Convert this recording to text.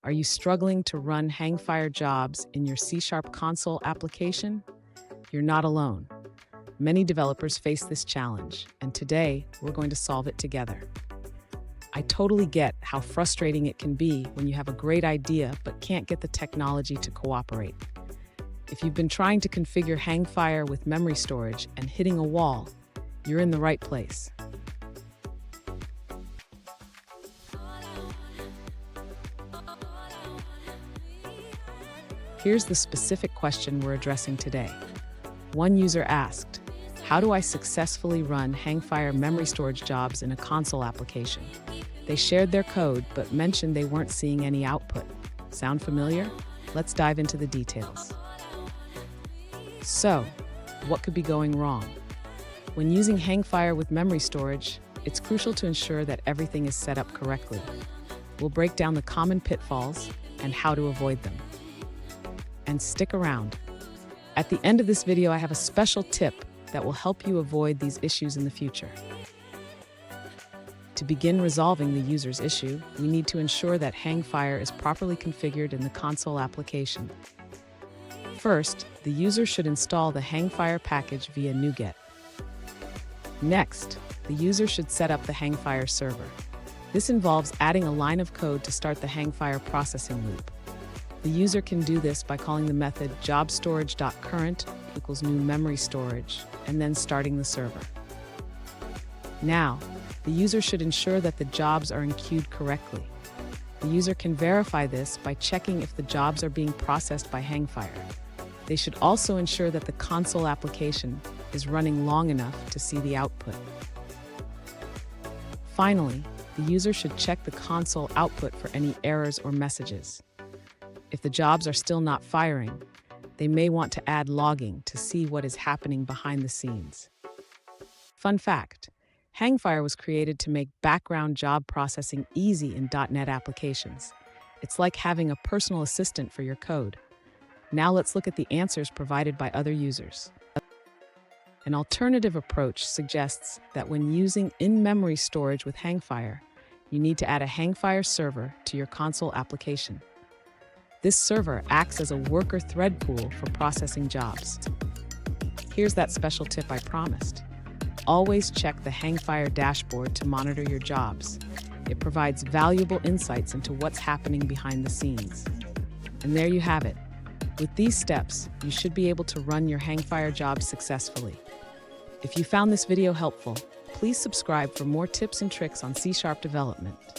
Are you struggling to run Hangfire jobs in your C# console application? You're not alone. Many developers face this challenge, and today we're going to solve it together. I totally get how frustrating it can be when you have a great idea but can't get the technology to cooperate. If you've been trying to configure Hangfire with memory storage and hitting a wall, you're in the right place. Here's the specific question we're addressing today. One user asked, how do I successfully run Hangfire MemoryStorage jobs in a console application? They shared their code, but mentioned they weren't seeing any output. Sound familiar? Let's dive into the details. So, what could be going wrong? When using Hangfire with memory storage, it's crucial to ensure that everything is set up correctly. We'll break down the common pitfalls and how to avoid them. And stick around. At the end of this video, I have a special tip that will help you avoid these issues in the future. To begin resolving the user's issue, we need to ensure that Hangfire is properly configured in the console application. First, the user should install the Hangfire package via NuGet. Next, the user should set up the Hangfire server. This involves adding a line of code to start the Hangfire processing loop. The user can do this by calling the method jobStorage.current equals new memory storage and then starting the server. Now, the user should ensure that the jobs are enqueued correctly. The user can verify this by checking if the jobs are being processed by Hangfire. They should also ensure that the console application is running long enough to see the output. Finally, the user should check the console output for any errors or messages. If the jobs are still not firing, they may want to add logging to see what is happening behind the scenes. Fun fact, Hangfire was created to make background job processing easy in .NET applications. It's like having a personal assistant for your code. Now let's look at the answers provided by other users. An alternative approach suggests that when using in-memory storage with Hangfire, you need to add a Hangfire server to your console application. This server acts as a worker thread pool for processing jobs. Here's that special tip I promised. Always check the Hangfire dashboard to monitor your jobs. It provides valuable insights into what's happening behind the scenes. And there you have it. With these steps, you should be able to run your Hangfire jobs successfully. If you found this video helpful, please subscribe for more tips and tricks on C# development.